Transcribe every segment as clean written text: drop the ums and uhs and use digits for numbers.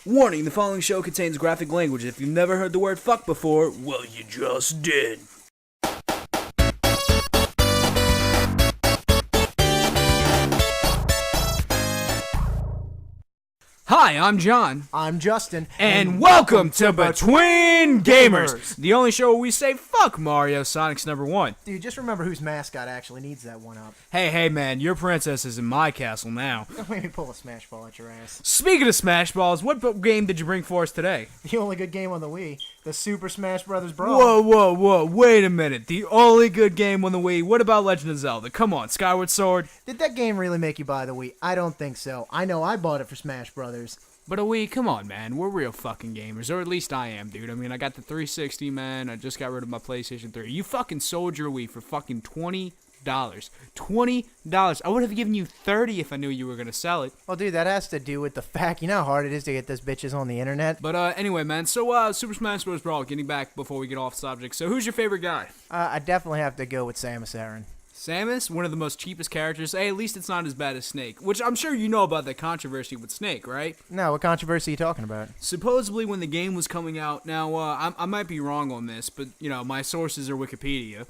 Warning, the following show contains graphic language. If you've never heard the word fuck before, well, you just did. Hi, I'm John. I'm Justin. And welcome to Between Gamers, the only show where we say fuck Mario, Sonic's number one. Dude, just remember whose mascot actually needs that one up. Hey, man, your princess is in my castle now. Don't make me pull a smash ball at your ass. Speaking of Smash Balls, what game did you bring for us today? The only good game on the Wii, the Super Smash Bros. Brawl. Whoa, wait a minute. The only good game on the Wii. What about Legend of Zelda? Come on, Skyward Sword. Did that game really make you buy the Wii? I don't think so. I know I bought it for Smash Brothers. But a Wii, come on, man. We're real fucking gamers. Or at least I am, dude. I mean, I got the 360, man. I just got rid of my PlayStation 3. You fucking sold your Wii for fucking $20. $20. I would have given you $30 if I knew you were going to sell it. Well, dude, that has to do with the fact, you know how hard it is to get those bitches on the internet? But anyway, man. So, Super Smash Bros. Brawl, getting back before we get off subject. So, who's your favorite guy? I definitely have to go with Samus Aran. Samus, one of the most cheapest characters. Hey, at least it's not as bad as Snake, which I'm sure you know about the controversy with Snake, right? No, what controversy are you talking about? Supposedly, when the game was coming out, now I might be wrong on this, but you know my sources are Wikipedia.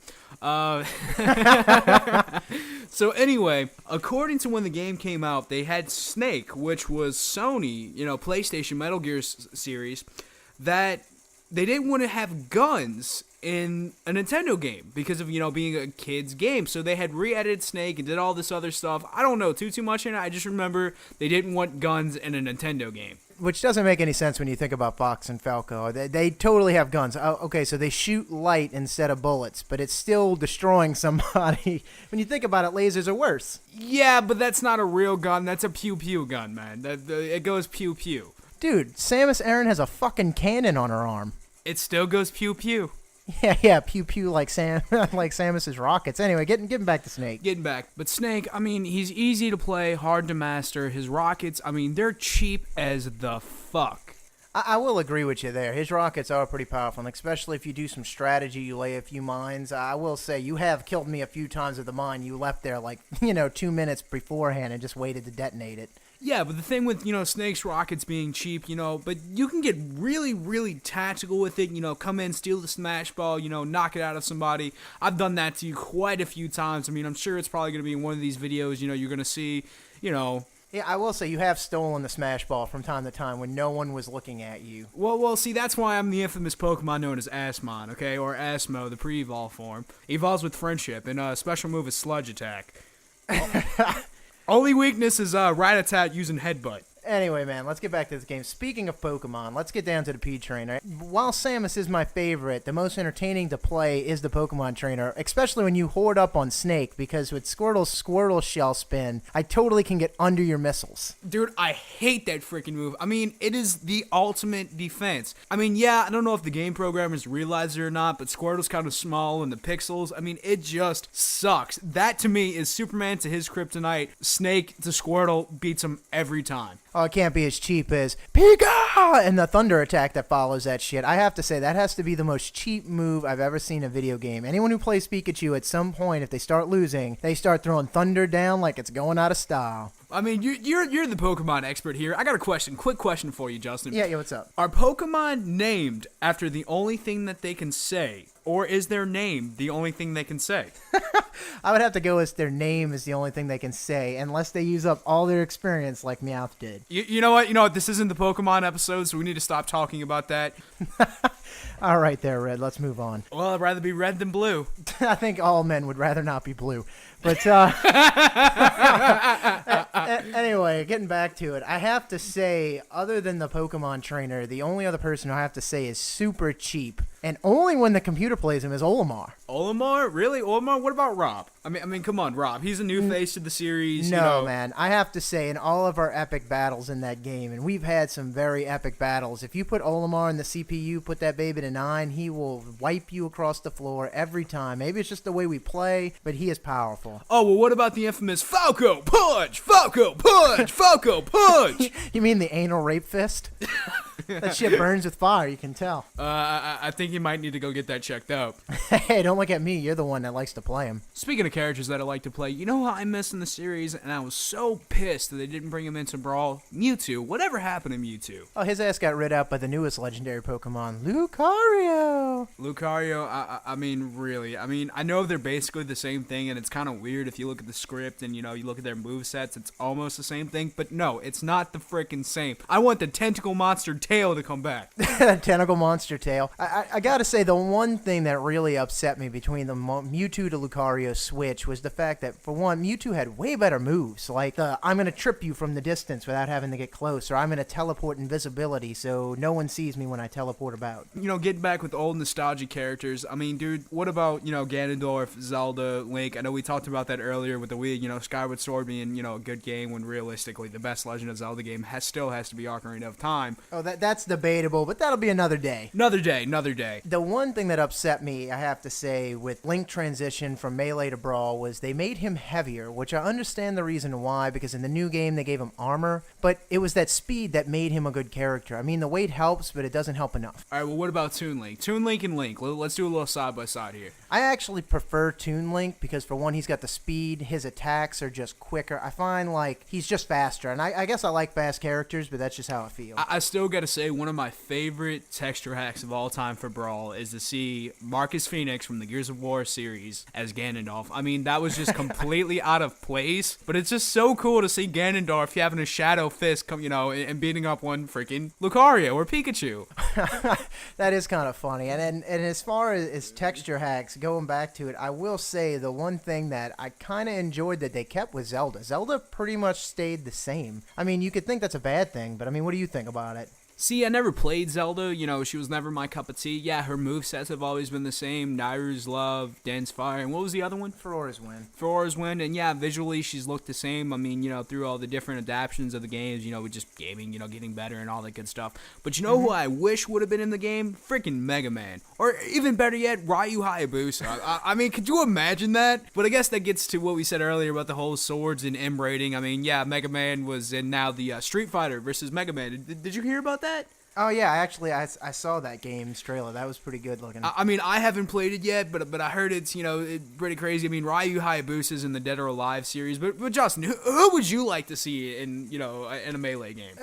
So anyway, according to when the game came out, they had Snake, which was Sony, PlayStation Metal Gear series, that they didn't want to have guns in a Nintendo game because of, being a kid's game. So they had re-edited Snake and did all this other stuff. I don't know too much in it. I just remember they didn't want guns in a Nintendo game. Which doesn't make any sense when you think about Fox and Falco. They totally have guns. Oh, okay, so they shoot light instead of bullets, but it's still destroying somebody. When you think about it, lasers are worse. Yeah, but that's not a real gun. That's a Pew Pew gun, man. It goes Pew Pew. Dude, Samus Aran has a fucking cannon on her arm. It still goes Pew Pew. Yeah, Pew Pew like Samus's rockets. Anyway, getting back to Snake. But Snake, I mean, he's easy to play, hard to master. His rockets, I mean, they're cheap as the fuck. I will agree with you there. His rockets are pretty powerful, and especially if you do some strategy, you lay a few mines. I will say, you have killed me a few times with the mine. You left there 2 minutes beforehand and just waited to detonate it. Yeah, but the thing with, Snake's rockets being cheap, but you can get really, really tactical with it, come in, steal the smash ball, knock it out of somebody. I've done that to you quite a few times. I mean, I'm sure it's probably going to be in one of these videos, you're going to see, Yeah, I will say you have stolen the smash ball from time to time when no one was looking at you. Well, see, that's why I'm the infamous Pokemon known as Asmon, okay, or Asmo, the pre-evolve form. Evolves with friendship, and a special move is Sludge Attack. Only weakness is Rat-a-tat using Headbutt. Anyway, man, let's get back to this game. Speaking of Pokemon, let's get down to the P Trainer. While Samus is my favorite, the most entertaining to play is the Pokemon Trainer, especially when you hoard up on Snake, because with Squirtle's Squirtle Shell Spin, I totally can get under your missiles. Dude, I hate that freaking move. I mean, it is the ultimate defense. I mean, yeah, I don't know if the game programmers realize it or not, but Squirtle's kind of small in the pixels. I mean, it just sucks. That, to me, is Superman to his kryptonite. Snake to Squirtle beats him every time. Oh, it can't be as cheap as Pika and the thunder attack that follows that shit. I have to say, that has to be the most cheap move I've ever seen in a video game. Anyone who plays Pikachu at some point, if they start losing, they start throwing thunder down like it's going out of style. I mean, you're the Pokemon expert here. I got a quick question for you, Justin. Yeah, what's up? Are Pokemon named after the only thing that they can say? Or is their name the only thing they can say? I would have to go with their name is the only thing they can say, unless they use up all their experience like Meowth did. You know what? This isn't the Pokemon episode, so we need to stop talking about that. All right there, Red. Let's move on. Well, I'd rather be red than blue. I think all men would rather not be blue. But anyway, getting back to it, I have to say, other than the Pokemon Trainer, the only other person I have to say is super cheap, and only when the computer plays him, is Olimar. Olimar? Really? Olimar? What about Rob? I mean, come on, Rob. He's a new face to the series. No, man. I have to say, in all of our epic battles in that game, and we've had some very epic battles, if you put Olimar in the CPU, put that baby to 9, he will wipe you across the floor every time. Maybe it's just the way we play, but he is powerful. Oh, well, what about the infamous Falco Punch? Falco Punch! Falco Punch! You mean the anal rape fist? That shit burns with fire, you can tell. I think you might need to go get that checked out. Hey, don't look at me. You're the one that likes to play him. Speaking of characters that I like to play, you know what I missed in the series, and I was so pissed that they didn't bring him into Brawl? Mewtwo. Whatever happened to Mewtwo? Oh, his ass got rid out by the newest legendary Pokemon, Lucario. Lucario, I mean, really. I mean, I know they're basically the same thing, and it's kind of weird if you look at the script and, you know, you look at their movesets, it's almost the same thing. But no, it's not the freaking same. I want the tentacle monster tail to come back. Tentacle monster tail. I gotta say, the one thing that really upset me between the Mewtwo to Lucario switch was the fact that, for one, Mewtwo had way better moves. Like, I'm gonna trip you from the distance without having to get close, or I'm gonna teleport invisibility so no one sees me when I teleport about. You know, getting back with old nostalgic characters, I mean, dude, what about, you know, Ganondorf, Zelda, Link? I know we talked about that earlier with the Wii, you know, Skyward Sword being, you know, a good game when realistically the best Legend of Zelda game still has to be Ocarina of Time. Oh, that's debatable, but that'll be another day. Another day. The one thing that upset me, I have to say, with Link transition from Melee to Brawl was they made him heavier, which I understand the reason why, because in the new game they gave him armor, but it was that speed that made him a good character. I mean, the weight helps, but it doesn't help enough. All right, well, what about Toon Link? Toon Link and Link. Let's do a little side-by-side here. I actually prefer Toon Link because, for one, he's got the speed, his attacks are just quicker. I find, like, he's just faster, and I guess I like fast characters, but that's just how I feel. I still gotta say, one of my favorite texture hacks of all time for Brawl is to see Marcus Phoenix from the Gears of War series as Ganondorf. I mean, that was just completely out of place, but it's just so cool to see Ganondorf having a shadow fist come, you know, and beating up one freaking Lucario or Pikachu. That is kind of funny. And as far as texture hacks, going back to it, I will say the one thing that I kind of enjoyed that they kept was Zelda. Zelda pretty much stayed the same. I mean, you could think that's a bad thing, but I mean, what do you think about it? See, I never played Zelda, you know, she was never my cup of tea. Yeah, her movesets have always been the same, Nairu's Love, Dense Fire, and what was the other one? Ferora's Wind, and yeah, visually she's looked the same. I mean, you know, through all the different adaptations of the games, you know, with just gaming, you know, getting better and all that good stuff. But you know who I wish would have been in the game? Freaking Mega Man. Or even better yet, Ryu Hayabusa. I mean, could you imagine that? But I guess that gets to what we said earlier about the whole swords and M rating. I mean, yeah, Mega Man was in now the Street Fighter versus Mega Man. Did you hear about that? Oh, yeah, actually, I saw that game's trailer. That was pretty good looking. I mean, I haven't played it yet, but I heard it's, you know, pretty crazy. I mean, Ryu Hayabusa's in the Dead or Alive series, but Justin, who would you like to see in, you know, in a Melee game?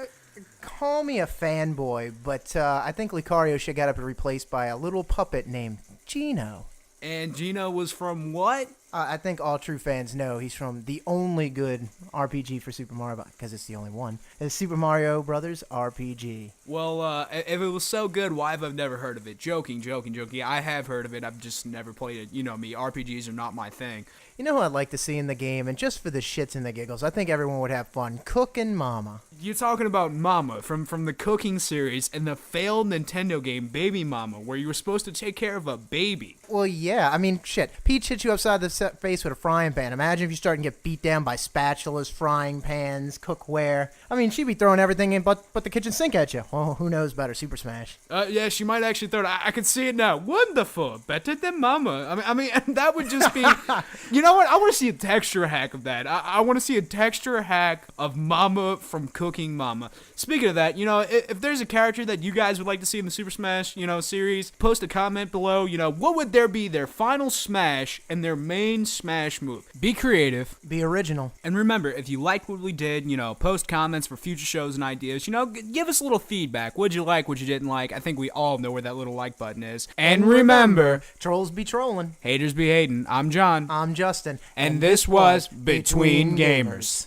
Call me a fanboy, but I think Lucario should get up and replaced by a little puppet named Gino. And Gino was from what? I think all true fans know he's from the only good RPG for Super Mario, because it's the only one. It's Super Mario Brothers RPG. Well, if it was so good, why have I never heard of it? Joking. I have heard of it. I've just never played it. You know me, RPGs are not my thing. You know who I'd like to see in the game, and just for the shits and the giggles, I think everyone would have fun. Cookin' Mama. You're talking about Mama from the cooking series and the failed Nintendo game Baby Mama, where you were supposed to take care of a baby. Well, yeah. I mean, shit. Peach hits you upside the face with a frying pan. Imagine if you start and get beat down by spatulas, frying pans, cookware. I mean, she'd be throwing everything in but the kitchen sink at you. Well, who knows better? Super Smash. Yeah, she might actually throw it. I can see it now. Wonderful. Better than Mama. I mean, that would just be... You know what? I want to see a texture hack of that. I want to see a texture hack of Mama from Cooking Mama. Speaking of that, you know, if there's a character that you guys would like to see in the Super Smash, you know, series, post a comment below. You know, what would there be their final Smash and their main Smash move? Be creative. Be original. And remember, if you liked what we did, you know, post comments for future shows and ideas. You know, give us a little feedback. What'd you like? What you didn't like? I think we all know where that little like button is. And remember, trolls be trolling. Haters be hating. I'm John. I'm Justin. And this was Between Gamers.